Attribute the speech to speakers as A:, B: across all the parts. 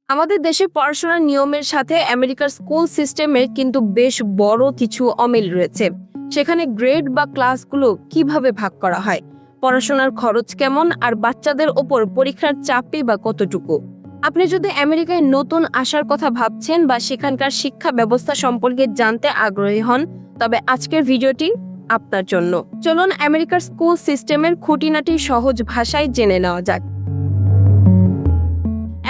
A: আমাদের দেশে পড়াশোনার নিয়মের সাথে আমেরিকার স্কুল সিস্টেমের কিন্তু বেশ বড় কিছু অমিল রয়েছে। সেখানে গ্রেড বা ক্লাসগুলো কিভাবে ভাগ করা হয়, পড়াশোনার খরচ কেমন, আর বাচ্চাদের ওপর পরীক্ষার চাপই বা কতটুকু। আপনি যদি আমেরিকায় নতুন আসার কথা ভাবছেন বা সেখানকার শিক্ষা ব্যবস্থা সম্পর্কে জানতে আগ্রহী হন, তবে আজকের ভিডিওটি আপনার জন্য। চলুন আমেরিকার স্কুল সিস্টেমের খুঁটিনাটি সহজ ভাষায় জেনে নেওয়া যাক।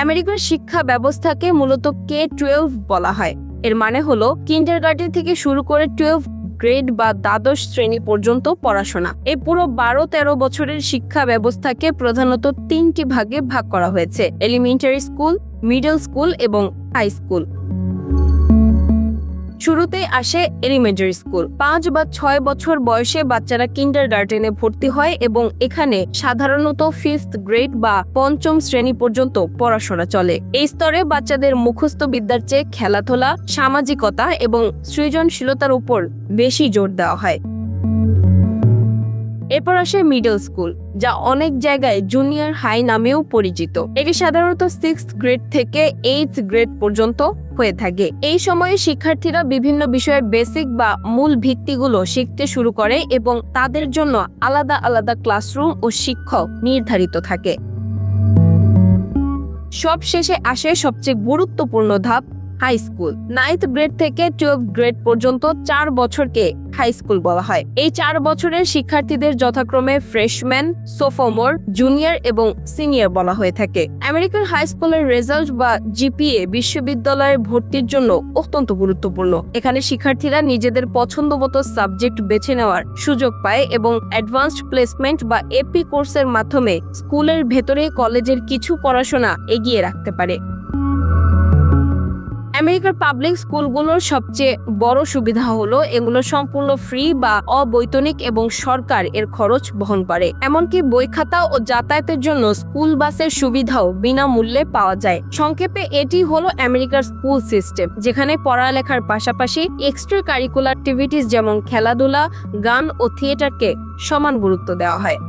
A: আমেরিকার শিক্ষা ব্যবস্থাকে মূলত K-12 বলা হয়। এর মানে হলো কিন্ডারগার্টেন থেকে শুরু করে 12 গ্রেড বা দ্বাদশ শ্রেণী পর্যন্ত পড়াশোনা। এই পুরো 12-13 বছরের শিক্ষা ব্যবস্থাকে প্রধানত 3টি ভাগে ভাগ করা হয়েছে: এলিমেন্টারি স্কুল, মিডল স্কুল এবং হাই স্কুল। শুরুতে আসে এলিমেন্টারি স্কুল। 5 বা 6 বছর বয়সে বাচ্চারা কিন্ডারগার্টেনে ভর্তি হয় এবং এখানে সাধারণত 5th গ্রেড বা 5ম শ্রেণী পর্যন্ত পড়াশোনা চলে। এই স্তরে বাচ্চাদের মুখস্থ বিদ্যার চেয়ে খেলাধুলা, সামাজিকতা এবং সৃজনশীলতার উপর বেশি জোর দেওয়া হয়। এরপর আসে মিডল স্কুল, যা অনেক জায়গায় জুনিয়র হাই নামেও পরিচিত। এটি সাধারণত 6th গ্রেড থেকে 8th গ্রেড পর্যন্ত হয়ে থাকে। এই সময়ে শিক্ষার্থীরা বিভিন্ন বিষয়ের বেসিক বা মূল ভিত্তিগুলো শিখতে শুরু করে এবং তাদের জন্য আলাদা আলাদা ক্লাসরুম ও শিক্ষক নির্ধারিত থাকে। সব শেষে আসে সবচেয়ে গুরুত্বপূর্ণ ধাপ, হাই স্কুল। 9th গ্রেড থেকে 12th গ্রেড পর্যন্ত 4 বছরকে হাই স্কুল বলা হয়। এই 4 বছরের শিক্ষার্থীদের যথাক্রমে ফ্রেশম্যান, সোফোমোর, জুনিয়র এবং সিনিয়র বলা হয়ে থাকে। আমেরিকান হাই স্কুলের রেজাল্ট বা জিপিএ বিশ্ববিদ্যালয়ে ভর্তির জন্য অত্যন্ত গুরুত্বপূর্ণ। এখানে শিক্ষার্থীরা নিজেদের পছন্দমতো সাবজেক্ট বেছে নেওয়ার সুযোগ পায় এবং অ্যাডভান্সড প্লেসমেন্ট বা এপি কোর্সের মাধ্যমে স্কুলের ভেতরে কলেজের কিছু পড়াশোনা এগিয়ে রাখতে পারে। আমেরিকার পাবলিক স্কুলগুলোর সবচেয়ে বড় সুবিধা হলো এগুলো সম্পূর্ণ ফ্রি বা অবৈতনিক এবং সরকার এর খরচ বহন করে। এমনকি বই খাতা ও যাতায়াতের জন্য স্কুল বাসের সুবিধাও বিনামূল্যে পাওয়া যায়। সংক্ষেপে এটি হলো আমেরিকার স্কুল সিস্টেম, যেখানে পড়ালেখার পাশাপাশি এক্সট্রা কারিকুলার অ্যাক্টিভিটিস যেমন খেলাধুলা, গান ও থিয়েটারকে সমান গুরুত্ব দেওয়া হয়।